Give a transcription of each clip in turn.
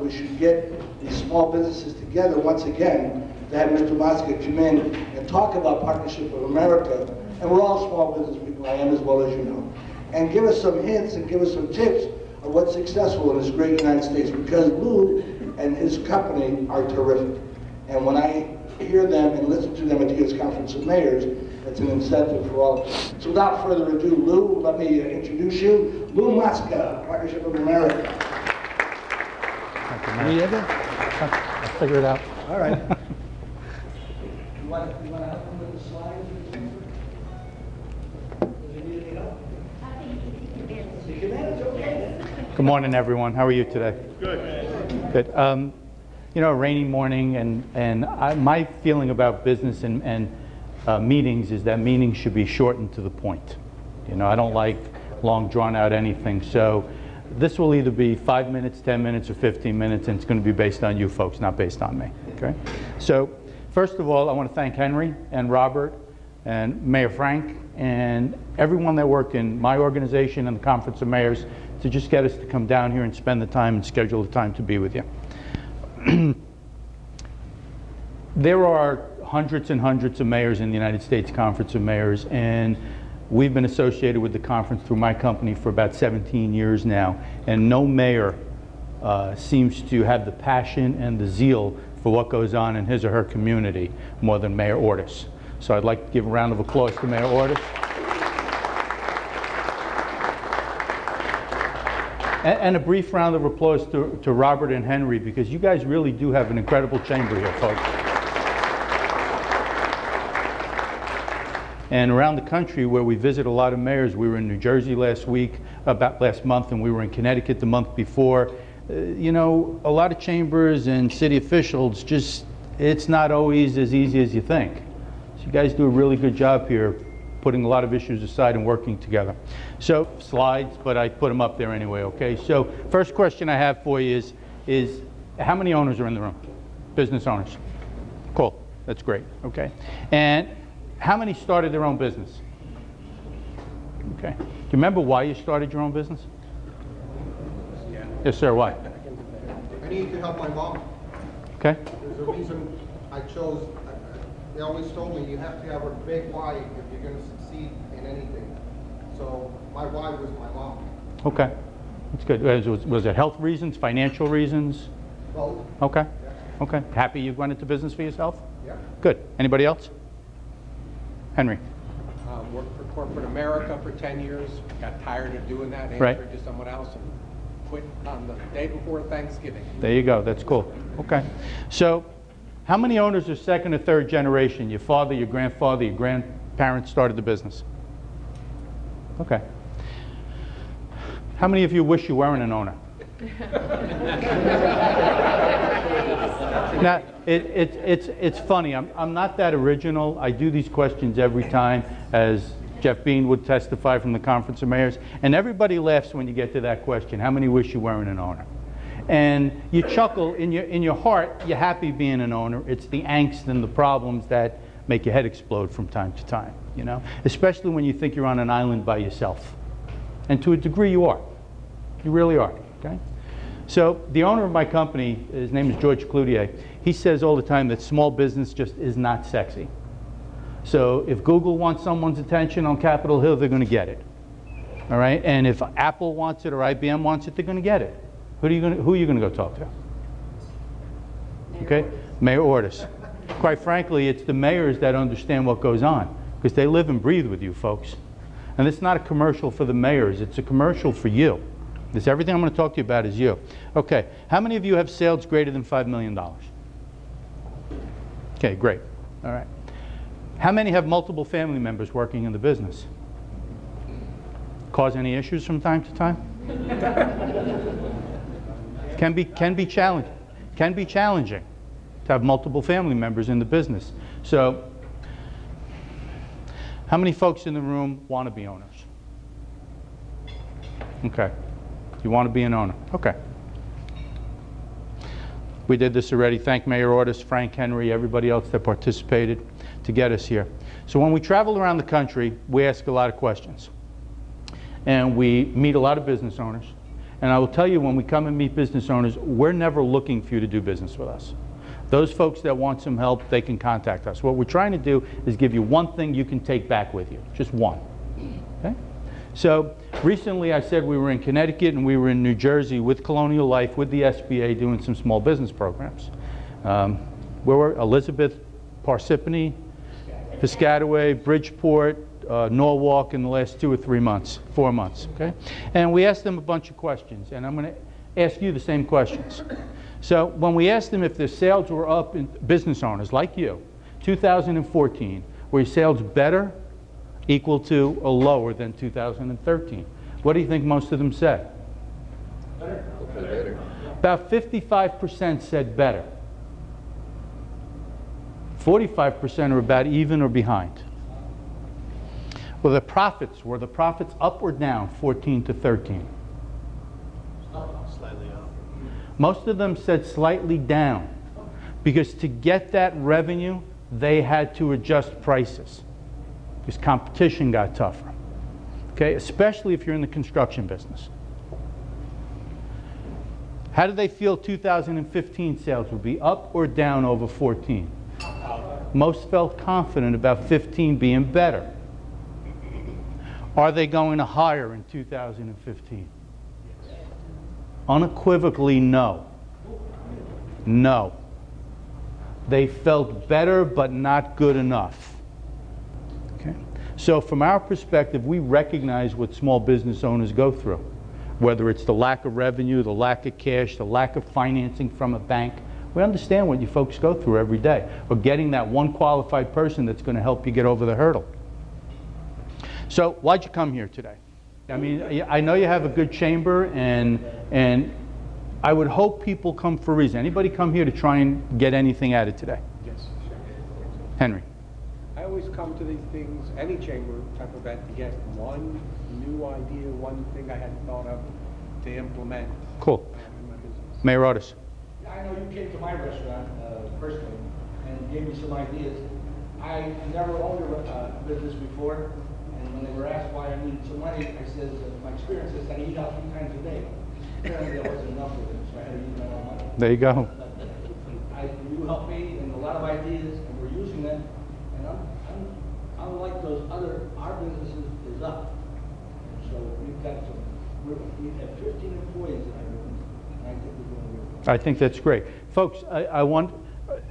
We should get these small businesses together once again to have Mr. Mosca come in and talk about Partnership of America. And we're all small business people, I am as well as you know. And give us some hints and give us some tips of what's successful in this great United States, because Lou and his company are terrific. And when I hear them and listen to them at the U.S. Conference of Mayors, it's an incentive for all of us. So without further ado, Lou, let me introduce you. Lou Mosca, Partnership of America. I'll figure it out. All right. You want to help them with the slides? Does he need any help? You can manage, okay. Good morning, everyone. How are you today? Good. Good. You know, a rainy morning, and my feeling about business and meetings is that meetings should be short and to the point. You know, I don't like long, drawn-out anything. So this will either be 5 minutes, 10 minutes, or 15 minutes, and it's going to be based on you folks, not based on me. Okay? So first of all, I want to thank Henry and Robert and Mayor Frank and everyone that worked in my organization and the Conference of Mayors to just get us to come down here and spend the time and schedule the time to be with you. There are hundreds and hundreds of mayors in the United States Conference of Mayors, and we've been associated with the conference through my company for about 17 years now, and no mayor seems to have the passion and the zeal for what goes on in his or her community more than Mayor Ortiz. So I'd like to give a round of applause to Mayor Ortiz. And a brief round of applause to Robert and Henry, because you guys really do have an incredible chamber here, folks. And around the country where we visit a lot of mayors, we were in New Jersey last month, and we were in Connecticut the month before. You know, a lot of chambers and city officials, just, it's not always as easy as you think. So you guys do a really good job here, putting a lot of issues aside and working together. So, slides, but I put them up there anyway, okay? So, first question I have for you is how many owners are in the room? Business owners. Cool, that's great, okay? And how many started their own business? Okay. Do you remember why you started your own business? Yeah. Yes, sir, why? I needed to help my mom. Okay. There's a reason I chose, they always told me you have to have a big why if you're going to succeed in anything. So my why was my mom. Okay. That's good. Was it health reasons, financial reasons? Both. Okay. Yeah. Okay. Happy you went into business for yourself? Yeah. Good. Anybody else? Henry. Worked for corporate America for 10 years. Got tired of doing that, answered Right. to someone else, and quit on the day before Thanksgiving. There you go. That's cool. Okay. So, how many owners are second or third generation? Your father, your grandfather, your grandparents started the business? Okay. How many of you wish you weren't an owner? Now, it's funny. I'm not that original. I do these questions every time, as Jeff Bean would testify from the Conference of Mayors, and everybody laughs when you get to that question. How many wish you weren't an owner? And you chuckle in your heart. You're happy being an owner. It's the angst and the problems that make your head explode from time to time. You know, especially when you think you're on an island by yourself, and to a degree you are. You really are. Okay. So the owner of my company, his name is George Cloutier, he says all the time that small business just is not sexy. So if Google wants someone's attention on Capitol Hill, they're going to get it. All right? And if Apple wants it or IBM wants it, they're going to get it. Who are you going to go talk to? Okay? Mayor Ortiz. Quite frankly, it's the mayors that understand what goes on, because they live and breathe with you folks. And it's not a commercial for the mayors, it's a commercial for you. This, everything I'm going to talk to you about is you. Okay, how many of you have sales greater than $5 million? Okay, great. All right. How many have multiple family members working in the business? Cause any issues from time to time? Can be challenging. Can be challenging to have multiple family members in the business. So, how many folks in the room want to be owners? Okay. You want to be an owner? Okay. We did this already. Thank Mayor Ortiz, Frank, Henry, everybody else that participated to get us here. So when we travel around the country, we ask a lot of questions. And we meet a lot of business owners. And I will tell you, when we come and meet business owners, we're never looking for you to do business with us. Those folks that want some help, they can contact us. What we're trying to do is give you one thing you can take back with you, just one. Okay? So recently I said we were in Connecticut and we were in New Jersey with Colonial Life, with the SBA, doing some small business programs. Where were Elizabeth, Parsippany, Piscataway, Bridgeport, Norwalk in the last 2 or 3 months, 4 months, okay? And we asked them a bunch of questions, and I'm going to ask you the same questions. So when we asked them if their sales were up, in business owners like you, 2014, were your sales better, equal to, or lower than 2013? What do you think most of them said? Better. About 55% said better. 45% are about even or behind. Well, the profits, were the profits up or down 14 to 13? Slightly up. Most of them said slightly down, because to get that revenue, they had to adjust prices, because competition got tougher. Okay, especially if you're in the construction business. How did they feel 2015 sales would be, up or down over 14? Most felt confident about 15 being better. Are they going to hire in 2015? Yes. Unequivocally, no. No. They felt better, but not good enough. Okay? So from our perspective, we recognize what small business owners go through, whether it's the lack of revenue, the lack of cash, the lack of financing from a bank. We understand what you folks go through every day, or getting that one qualified person that's going to help you get over the hurdle. So why'd you come here today? I mean, I know you have a good chamber, and I would hope people come for a reason. Anybody come here to try and get anything out of today? Yes. Henry. I always come to these things, any chamber type of event, to get one new idea, one thing I hadn't thought of to implement Cool. in my business. Mayor Otis. I know you came to my restaurant personally and gave me some ideas. I never owned a business before, and when they were asked why I needed some money, I said, my experience is that I eat out 3 times a day. Apparently there wasn't enough of it, so I had to use my own money. There you go. You helped me in a lot of ideas, and we're using them, and I'm like those other, our business is up. So we've got we have 15 employees in our business, and I think we're doing really well. I think that's great. Folks,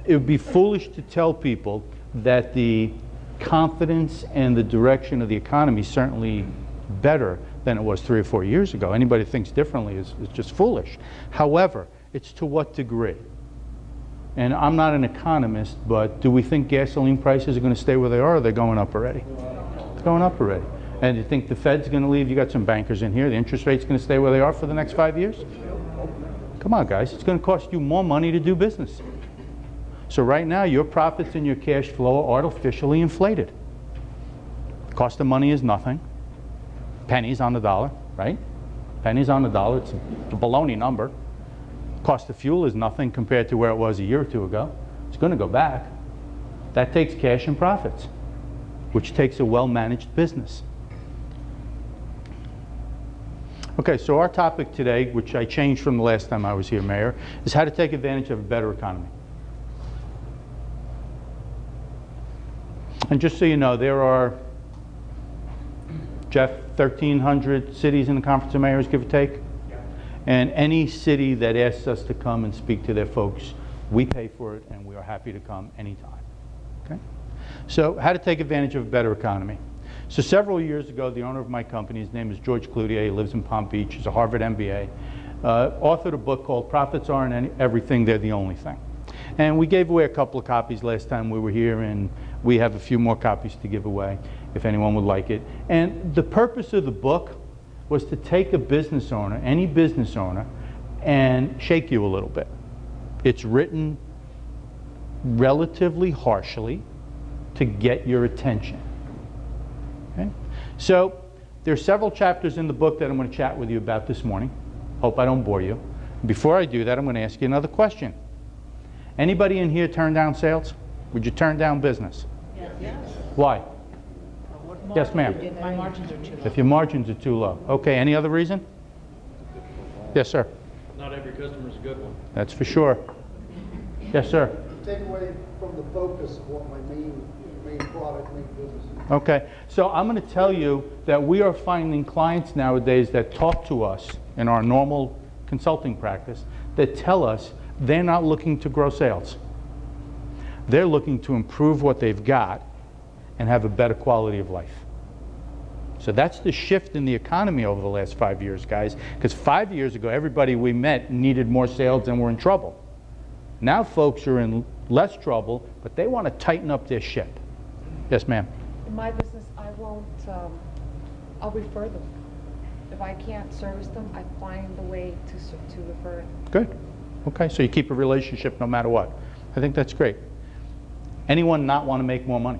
it would be foolish to tell people that the confidence and the direction of the economy is certainly better than it was 3 or 4 years ago. Anybody who thinks differently is just foolish. However, it's to what degree? And I'm not an economist, but do we think gasoline prices are going to stay where they are, or are they going up already? It's going up already. And you think the Fed's going to leave? You got some bankers in here. The interest rate's going to stay where they are for the next 5 years? Come on, guys. It's going to cost you more money to do business. So right now, your profits and your cash flow are artificially inflated. Cost of money is nothing. Pennies on the dollar, right? Pennies on the dollar. It's a baloney number. Cost of fuel is nothing compared to where it was a year or 2 ago. It's going to go back. That takes cash and profits, which takes a well-managed business. Okay, so our topic today, which I changed from the last time I was here, Mayor, is how to take advantage of a better economy. And just so you know, there are, Jeff, 1,300 cities in the Conference of Mayors, give or take? Yeah. And any city that asks us to come and speak to their folks, we pay for it, and we are happy to come anytime. Okay? So how to take advantage of a better economy. So several years ago, the owner of my company, his name is George Cloutier, he lives in Palm Beach, he's a Harvard MBA, authored a book called Profits Aren't Everything, They're the Only Thing. And we gave away a couple of copies last time we were here, and we have a few more copies to give away if anyone would like it. And the purpose of the book was to take a business owner, any business owner, and shake you a little bit. It's written relatively harshly to get your attention. Okay? So there are several chapters in the book that I'm going to chat with you about this morning. Hope I don't bore you. Before I do that, I'm going to ask you another question. Anybody in here turn down sales? Would you turn down business? Yes. Why? Yes, ma'am. My margins are too low. If your margins are too low. Okay, any other reason? Yes, sir. Not every customer is a good one. That's for sure. Yes, sir. Take away from the focus of what my main product, main business is. Okay, so I'm going to tell you that we are finding clients nowadays that talk to us in our normal consulting practice that tell us they're not looking to grow sales. They're looking to improve what they've got and have a better quality of life. So that's the shift in the economy over the last 5 years, guys, because 5 years ago, everybody we met needed more sales and were in trouble. Now folks are in less trouble, but they want to tighten up their ship. Yes, ma'am. In my business, I won't, I'll refer them. If I can't service them, I find a way to refer it. Good. Okay, so you keep a relationship no matter what. I think that's great. Anyone not want to make more money?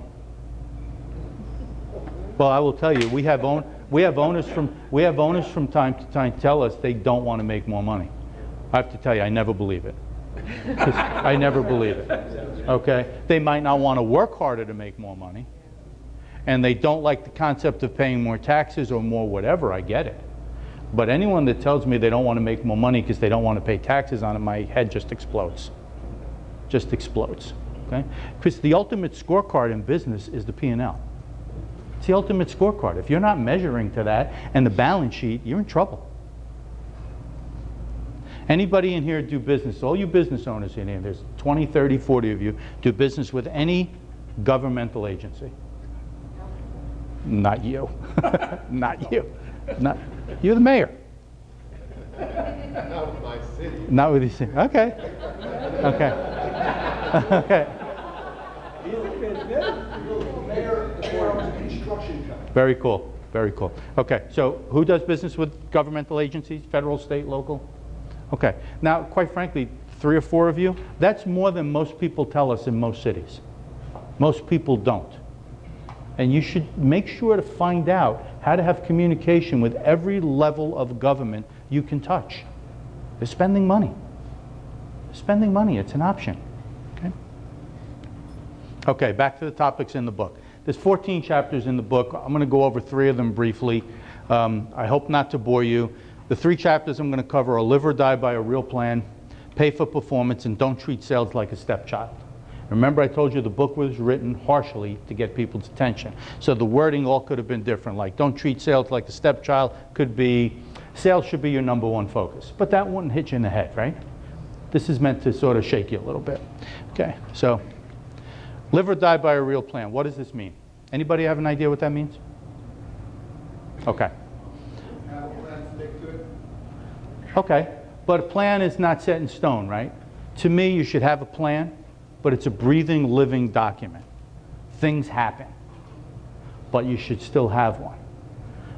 Well, I will tell you, we have owners from time to time tell us they don't want to make more money. I have to tell you, I never believe it. I never believe it. Okay? They might not want to work harder to make more money, and they don't like the concept of paying more taxes or more whatever. I get it. But anyone that tells me they don't want to make more money because they don't want to pay taxes on it, my head just explodes. Just explodes. Okay? Because the ultimate scorecard in business is the P&L. It's the ultimate scorecard. If you're not measuring to that and the balance sheet, you're in trouble. Anybody in here do business, all you business owners in here, there's 20, 30, 40 of you, do business with any governmental agency? Not you. Not you. Not, you're the mayor. Not with my city. Not with your city. Okay. Okay. Okay. Mayor owns a construction company. Very cool. Very cool. Okay. So who does business with governmental agencies? Federal, state, local? Okay. Now, quite frankly, 3 or 4 of you, that's more than most people tell us in most cities. Most people don't. And you should make sure to find out how to have communication with every level of government you can touch. They're spending money. They're spending money. It's an option. Okay? Okay, back to the topics in the book. There's 14 chapters in the book. I'm going to go over 3 of them briefly. I hope not to bore you. The 3 chapters I'm going to cover are Live or Die by a Real Plan, Pay for Performance, and Don't Treat Sales Like a Stepchild. Remember, I told you the book was written harshly to get people's attention. So the wording all could have been different, like don't treat sales like a stepchild, could be sales should be your #1 focus. But that wouldn't hit you in the head, right? This is meant to sort of shake you a little bit. Okay, so live or die by a real plan. What does this mean? Anybody have an idea what that means? Okay. Have a plan, stick to it. Okay, but a plan is not set in stone, right? To me, you should have a plan, but it's a breathing, living document. Things happen, but you should still have one.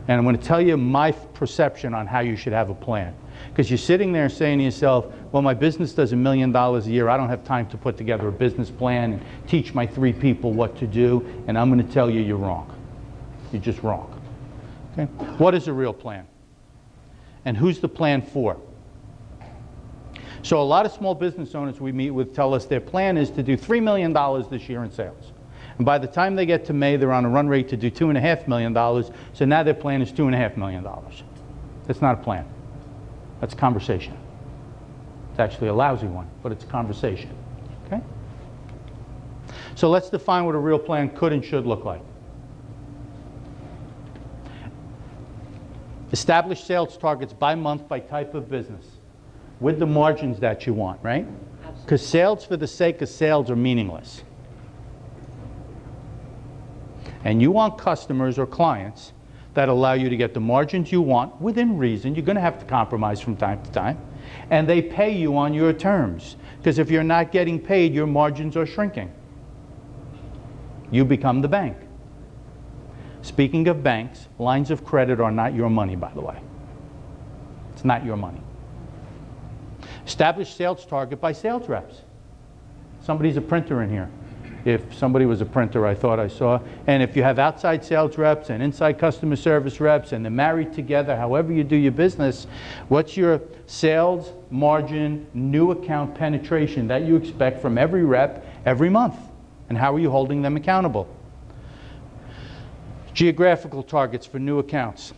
And I'm going to tell you my perception on how you should have a plan. Because you're sitting there saying to yourself, well, my business does $1 million a year. I don't have time to put together a business plan and teach my 3 people what to do. And I'm going to tell you you're wrong. You're just wrong. Okay? What is a real plan? And who's the plan for? So a lot of small business owners we meet with tell us their plan is to do $3 million this year in sales. And by the time they get to May, they're on a run rate to do $2.5 million. So now their plan is $2.5 million. That's not a plan. That's conversation. It's actually a lousy one, but it's conversation. Okay? So let's define what a real plan could and should look like. Establish sales targets by month, by type of business, with the margins that you want, right? Because sales for the sake of sales are meaningless. And you want customers or clients that allow you to get the margins you want within reason. You're going to have to compromise from time to time. And they pay you on your terms. Because if you're not getting paid, your margins are shrinking. You become the bank. Speaking of banks, lines of credit are not your money, by the way. It's not your money. Establish sales target by sales reps. Somebody's a printer in here. If somebody was a printer, I thought I saw. And if you have outside sales reps and inside customer service reps and they're married together, however you do your business, what's your sales margin, new account penetration that you expect from every rep every month? And how are you holding them accountable? Geographical targets for new accounts.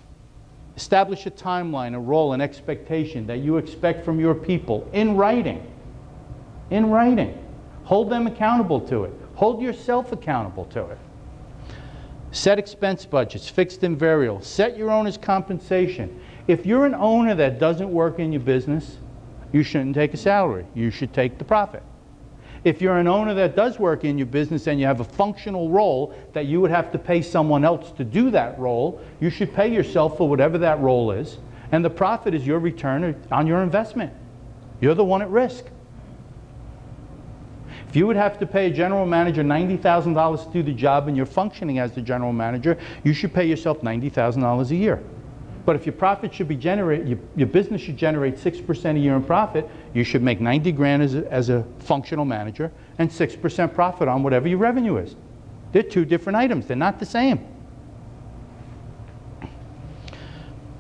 Establish a timeline, a role, an expectation that you expect from your people in writing. In writing. Hold them accountable to it. Hold yourself accountable to it. Set expense budgets, fixed and variable. Set your owner's compensation. If you're an owner that doesn't work in your business, you shouldn't take a salary. You should take the profit. If you're an owner that does work in your business and you have a functional role that you would have to pay someone else to do that role, you should pay yourself for whatever that role is, and the profit is your return on your investment. You're the one at risk. If you would have to pay a general manager $90,000 to do the job and you're functioning as the general manager, you should pay yourself $90,000 a year. But if your profit should be your business should generate 6% a year in profit, you should make 90 grand as a functional manager and 6% profit on whatever your revenue is. They're two different items. They're not the same.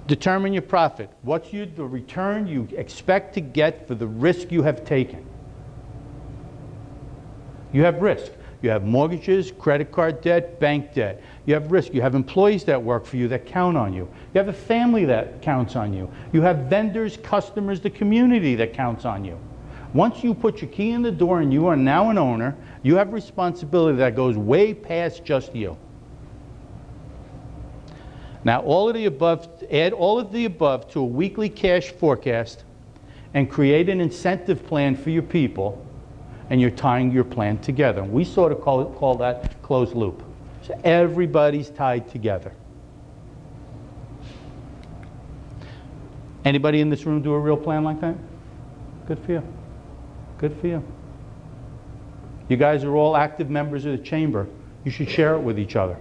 Determine your profit. What's the return you expect to get for the risk you have taken? You have risk. You have mortgages, credit card debt, bank debt. You have risk. You have employees that work for you that count on you. You have a family that counts on you. You have vendors, customers, the community that counts on you. Once you put your key in the door and you are now an owner, you have responsibility that goes way past just you. Now, all of the above, add all of the above to a weekly cash forecast and create an incentive plan for your people, and you're tying your plan together. We sort of call that closed loop. So everybody's tied together. Anybody in this room do a real plan like that? Good for you. Good for you. You guys are all active members of the chamber. You should share it with each other.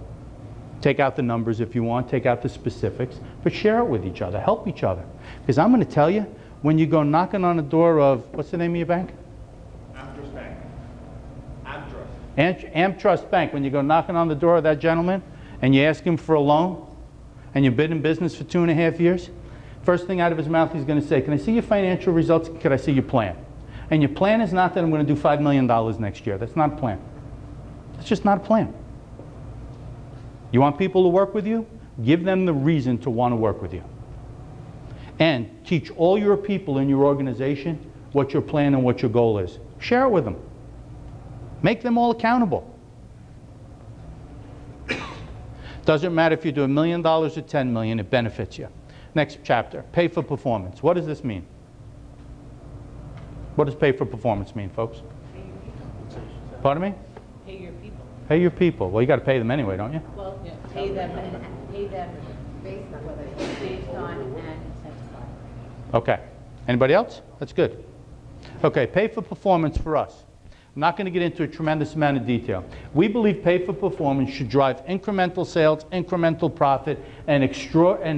Take out the numbers if you want, take out the specifics, but share it with each other, help each other. Because I'm going to tell you, when you go knocking on the door of, what's the name of your bank? AmTrust Bank, when you go knocking on the door of that gentleman and you ask him for a loan and you've been in business for 2.5 years, first thing out of his mouth he's going to say, can I see your financial results? Can I see your plan? And your plan is not that I'm going to do $5 million next year. That's not a plan. That's just not a plan. You want people to work with you? Give them the reason to want to work with you. And teach all your people in your organization what your plan and what your goal is. Share it with them. Make them all accountable. Doesn't matter if you do $1 million or $10 million, it benefits you. Next chapter, pay for performance. What does this mean? What does pay for performance mean, folks? Pay your people. Pardon me? Pay your people. Pay your people. Well, you got to pay them anyway, don't you? Well, pay them based on whether it's based on and incentivized. Okay. Anybody else? That's good. Okay, pay for performance for us. I'm not going to get into a tremendous amount of detail. We believe pay for performance should drive incremental sales, incremental profit, and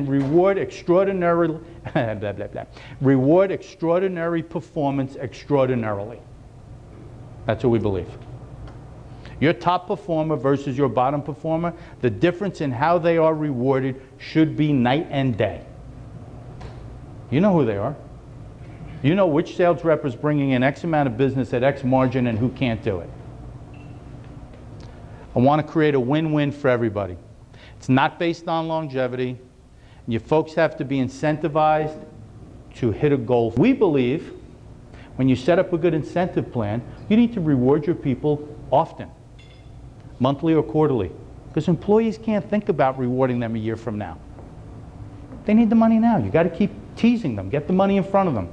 reward extraordinary blah, blah, blah. Reward extraordinary performance extraordinarily. That's what we believe. Your top performer versus your bottom performer, the difference in how they are rewarded should be night and day. You know who they are. You know which sales rep is bringing in X amount of business at X margin and who can't do it. I want to create a win-win for everybody. It's not based on longevity. You folks have to be incentivized to hit a goal. We believe when you set up a good incentive plan, you need to reward your people often, monthly or quarterly, because employees can't think about rewarding them a year from now. They need the money now. You got to keep teasing them. Get the money in front of them.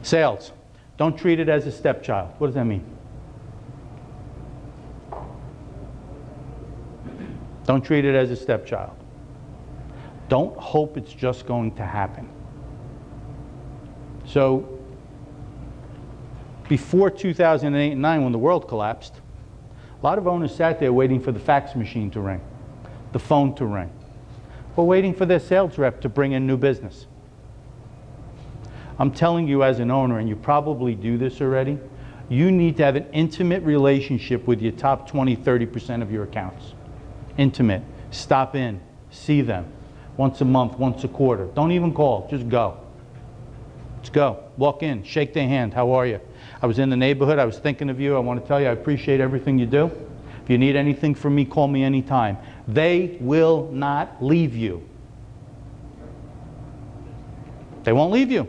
Sales, don't treat it as a stepchild. What does that mean? Don't treat it as a stepchild. Don't hope it's just going to happen. So, before 2008 and 9, when the world collapsed, a lot of owners sat there waiting for the fax machine to ring, the phone to ring, or waiting for their sales rep to bring in new business. I'm telling you as an owner, and you probably do this already, you need to have an intimate relationship with your top 20, 30% of your accounts. Intimate. Stop in. See them. Once a month, once a quarter. Don't even call. Just go. Let's go. Walk in. Shake their hand. How are you? I was in the neighborhood. I was thinking of you. I want to tell you I appreciate everything you do. If you need anything from me, call me anytime. They will not leave you. They won't leave you.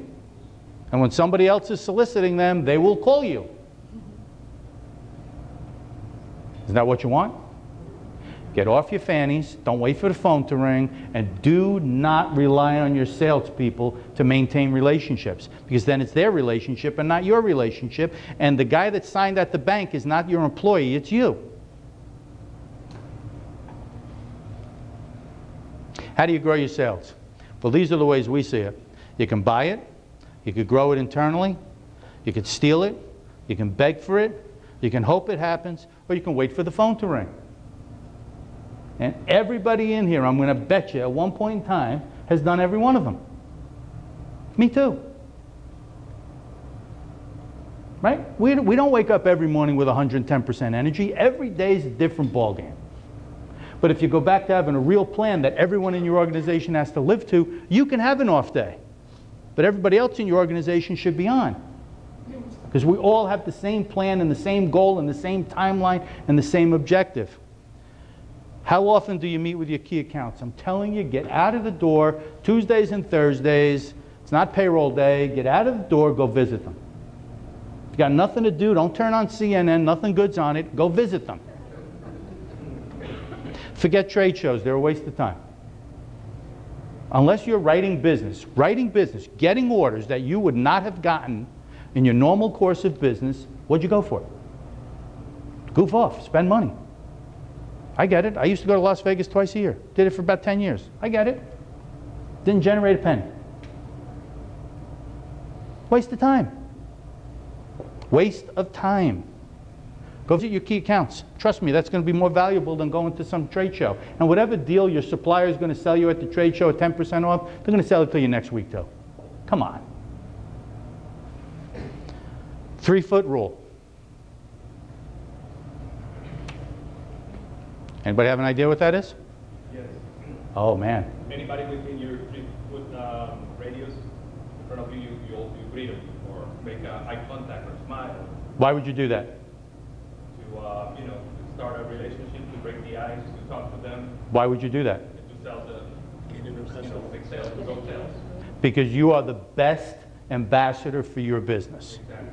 And when somebody else is soliciting them, they will call you. Is that what you want? Get off your fannies, don't wait for the phone to ring, and do not rely on your salespeople to maintain relationships, because then it's their relationship and not your relationship, and the guy that signed at the bank is not your employee, it's you. How do you grow your sales? Well, these are the ways we see it. You can buy it, you could grow it internally, you could steal it, you can beg for it, you can hope it happens, or you can wait for the phone to ring. And everybody in here, I'm going to bet you, at one point in time, has done every one of them. Me too. Right? We don't wake up every morning with 110% energy. Every day is a different ballgame. But if you go back to having a real plan that everyone in your organization has to live to, you can have an off day. But everybody else in your organization should be on. Because we all have the same plan and the same goal and the same timeline and the same objective. How often do you meet with your key accounts? I'm telling you, get out of the door Tuesdays and Thursdays. It's not payroll day. Get out of the door, go visit them. If you got nothing to do, don't turn on CNN, nothing good's on it, go visit them. Forget trade shows, they're a waste of time. Unless you're writing business, getting orders that you would not have gotten in your normal course of business, what'd you go for? Goof off, spend money. I get it. I used to go to Las Vegas twice a year. Did it for about 10 years. I get it. Didn't generate a penny. Waste of time. Waste of time. Go visit your key accounts. Trust me, that's going to be more valuable than going to some trade show. And whatever deal your supplier is going to sell you at the trade show at 10% off, they're going to sell it to you next week too. Come on. 3-foot rule. Anybody have an idea what that is? Yes. Oh man. Anybody within your 3-foot radius in front of you, you greet them or make eye contact or smile. Why would you do that? To to start a relationship, to break the ice, to talk to them. Why would you do that? To sell big sales, to grow sales. Because you are the best ambassador for your business. Exactly.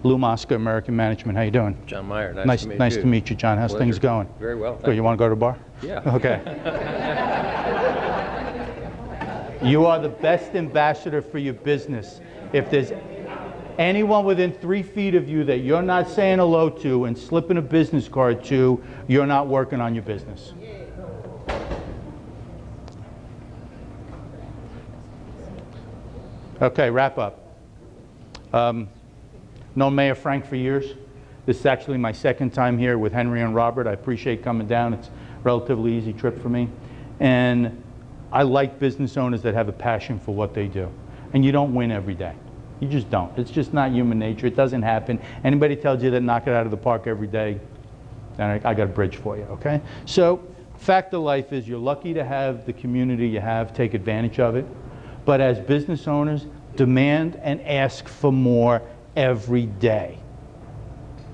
Lou Mosca, American Management. How you doing? John Meyer, Nice to meet you, John. How's Pleasure. things going? Very well. Good. You want to go to the bar? Yeah. Okay. You are the best ambassador for your business. If there's anyone within 3 feet of you that you're not saying hello to and slipping a business card to, you're not working on your business. Okay, wrap up. Known Mayor Frank for years. This is actually my second time here with Henry and Robert. I appreciate coming down. It's a relatively easy trip for me. And I like business owners that have a passion for what they do. And you don't win every day. You just don't. It's just not human nature. It doesn't happen. Anybody tells you that knock it out of the park every day, then I got a bridge for you, okay? So, fact of life is you're lucky to have the community you have. Take advantage of it. But as business owners, demand and ask for more every day.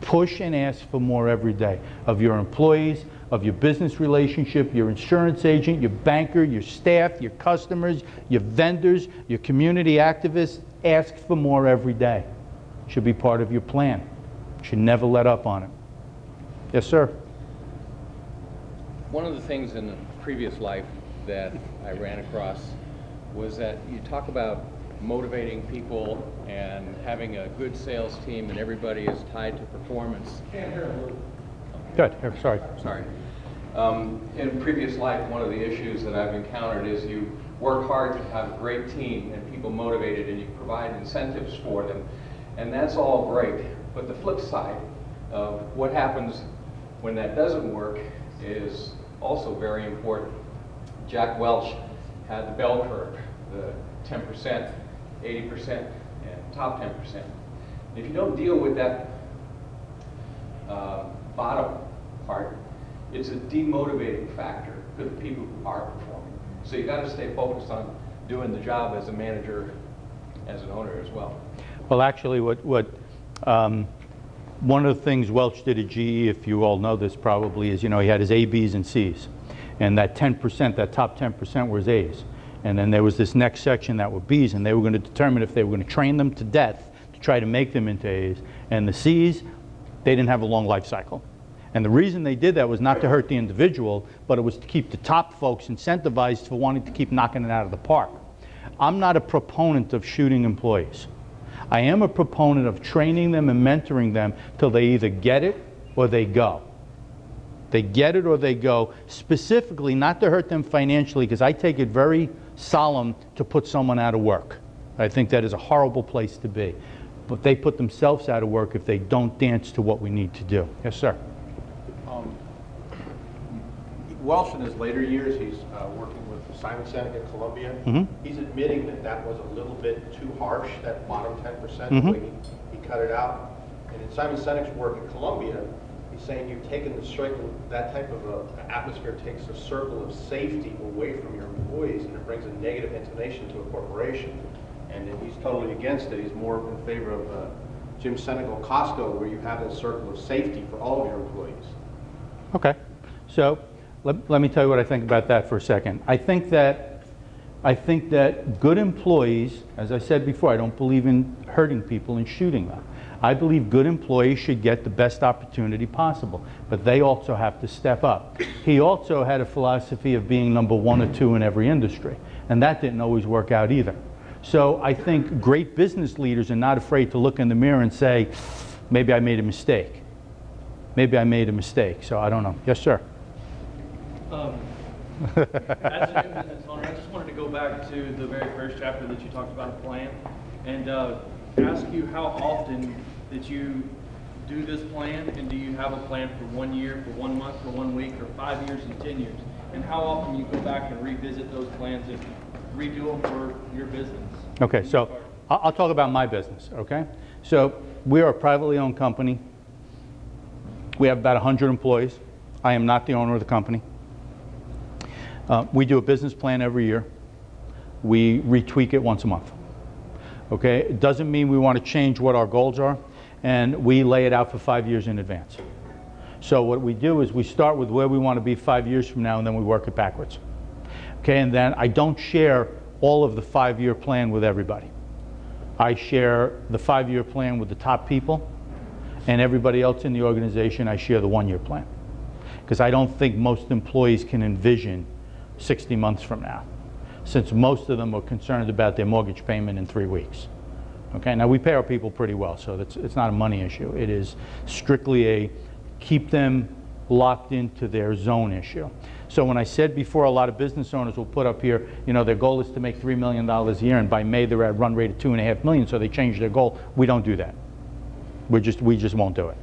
Push and ask for more every day of your employees, of your business relationship, your insurance agent, your banker, your staff, your customers, your vendors, your community activists. Ask for more every day. Should be part of your plan. Should never let up on it. Yes, sir. One of the things in the previous life that I ran across was that you talk about motivating people and having a good sales team and everybody is tied to performance. Good. Here, sorry. Sorry. In previous life, one of the issues that I've encountered is you work hard to have a great team and people motivated and you provide incentives for them. And that's all great. But the flip side of what happens when that doesn't work is also very important. Jack Welch had the bell curve, the 10%, 80%, and top 10%. If you don't deal with that bottom part, it's a demotivating factor for the people who are performing. So you got to stay focused on doing the job as a manager, as an owner as well. Well, actually, one of the things Welch did at GE, if you all know this probably, is he had his A, B's, and C's. And that 10%, that top 10% were his A's. And then there was this next section that were Bs, and they were going to determine if they were going to train them to death to try to make them into As. And the Cs, they didn't have a long life cycle. And the reason they did that was not to hurt the individual, but it was to keep the top folks incentivized for wanting to keep knocking it out of the park. I'm not a proponent of shooting employees. I am a proponent of training them and mentoring them till they either get it or they go. They get it or they go, specifically not to hurt them financially, because I take it very solemn to put someone out of work. I think that is a horrible place to be. But they put themselves out of work if they don't dance to what we need to do. Yes, sir. Welsh in his later years, he's working with Simon Sinek at Columbia. He's admitting that that was a little bit too harsh, that bottom 10%, the way he cut it out. And in Simon Sinek's work at Columbia, he's saying you've taken the circle, that type of atmosphere takes a circle of safety away from your employees, and it brings a negative intonation to a corporation. And he's totally against it. He's more in favor of Jim Senegal Costco, where you have a circle of safety for all of your employees. Okay. So let me tell you what I think about that for a second. I think that good employees, as I said before, I don't believe in hurting people and shooting them. I believe good employees should get the best opportunity possible, but they also have to step up. He also had a philosophy of being number 1 or 2 in every industry, and that didn't always work out either. So I think great business leaders are not afraid to look in the mirror and say, maybe I made a mistake. Maybe I made a mistake, so I don't know. Yes, sir. As a new business owner, I just wanted to go back to the very first chapter that you talked about a plan, and ask you how often that you do this plan, and do you have a plan for 1 year, for 1 month, for 1 week, or 5 years and 10 years? And how often you go back and revisit those plans and redo them for your business? Okay, so I'll talk about my business, okay? So we are a privately owned company. We have about 100 employees. I am not the owner of the company. We do a business plan every year. We retweak it once a month. Okay, it doesn't mean we want to change what our goals are, and we lay it out for 5 years in advance. So what we do is we start with where we want to be 5 years from now, and then we work it backwards. Okay, and then I don't share all of the 5-year plan with everybody. I share the 5-year plan with the top people, and everybody else in the organization, I share the 1-year plan. Because I don't think most employees can envision 60 months from now, since most of them are concerned about their mortgage payment in 3 weeks. Okay, now we pay our people pretty well, so it's not a money issue. It is strictly a keep them locked into their zone issue. So when I said before, a lot of business owners will put up here, you know, their goal is to make $3 million a year, and by May they're at a run rate of $2.5 million, so they change their goal. We don't do that. We just won't do it.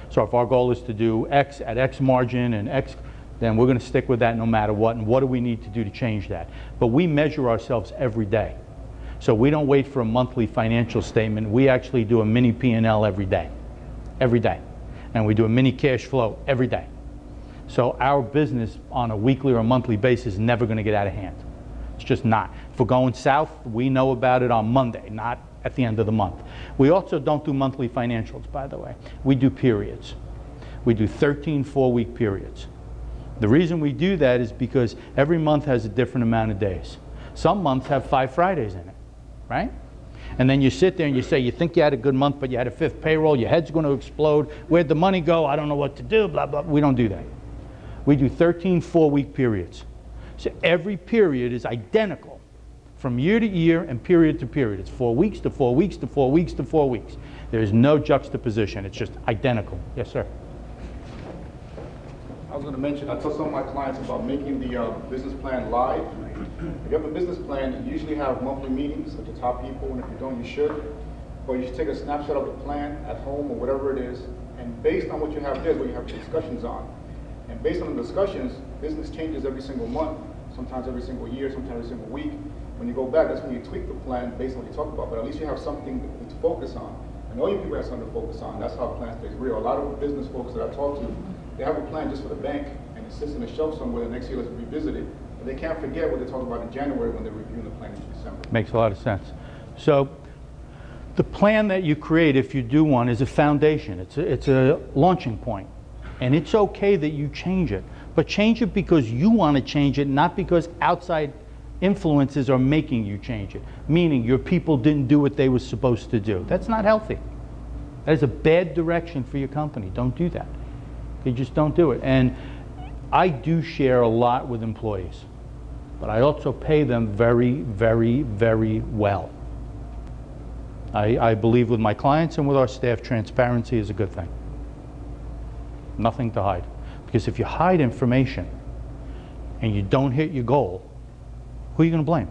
So if our goal is to do X at X margin and X, then we're going to stick with that no matter what, and what do we need to do to change that? But we measure ourselves every day. So we don't wait for a monthly financial statement. We actually do a mini P&L every day. Every day. And we do a mini cash flow every day. So our business on a weekly or a monthly basis is never going to get out of hand. It's just not. If we're going south, we know about it on Monday, not at the end of the month. We also don't do monthly financials, by the way. We do periods. We do 13 4-week periods. The reason we do that is because every month has a different amount of days. Some months have 5 Fridays in it, right? And then you sit there and you say, you think you had a good month, but you had a 5th payroll, your head's going to explode. Where'd the money go? I don't know what to do, blah, blah. We don't do that. We do 13 4-week periods. So every period is identical from year to year and period to period. It's 4 weeks to 4 weeks to 4 weeks to 4 weeks. There is no juxtaposition. It's just identical. Yes, sir. I was going to mention, I tell some of my clients about making the business plan live. If you have a business plan, you usually have monthly meetings with the top people, and if you don't, you should. But you should take a snapshot of the plan at home or whatever it is, and based on what you have there, what you have discussions on. And based on the discussions, business changes every single month, sometimes every single year, sometimes every single week. When you go back, that's when you tweak the plan based on what you talk about, but at least you have something to focus on. And all you people have something to focus on. That's how a plan stays real. A lot of business folks that I talk to, they have a plan just for the bank, and it sits in a shelf somewhere. The next year, let's revisit it. But they can't forget what they talked about in January when they're reviewing the plan in December. Makes a lot of sense. So the plan that you create, if you do one, is a foundation. It's a launching point. And it's okay that you change it. But change it because you want to change it, not because outside influences are making you change it, meaning your people didn't do what they were supposed to do. That's not healthy. That is a bad direction for your company. Don't do that. You just don't do it. And I do share a lot with employees, but I also pay them very, very, very well. I believe with my clients and with our staff, transparency is a good thing. Nothing to hide. Because if you hide information and you don't hit your goal, who are you going to blame?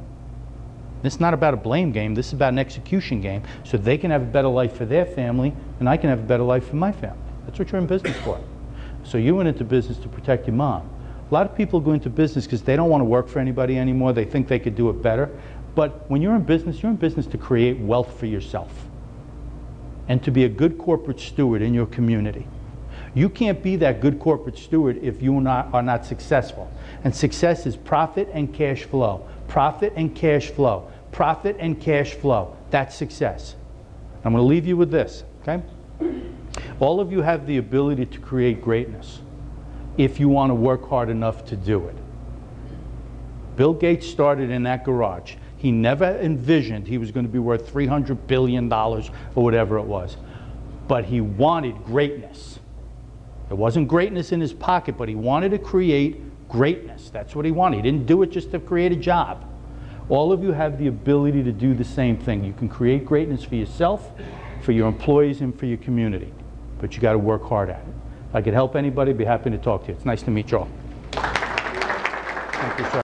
This is not about a blame game. This is about an execution game, so they can have a better life for their family and I can have a better life for my family. That's what you're in business for. So you went into business to protect your mom. A lot of people go into business because they don't want to work for anybody anymore. They think they could do it better. But when you're in business to create wealth for yourself and to be a good corporate steward in your community. You can't be that good corporate steward if you are not successful. And success is profit and cash flow. Profit and cash flow. Profit and cash flow. That's success. I'm going to leave you with this, okay? All of you have the ability to create greatness if you want to work hard enough to do it. Bill Gates started in that garage. He never envisioned he was going to be worth $300 billion or whatever it was. But he wanted greatness. There wasn't greatness in his pocket, but he wanted to create greatness. That's what he wanted. He didn't do it just to create a job. All of you have the ability to do the same thing. You can create greatness for yourself, for your employees, and for your community. But you got to work hard at it. If I could help anybody, I'd be happy to talk to you. It's nice to meet you all. Thank you, sir.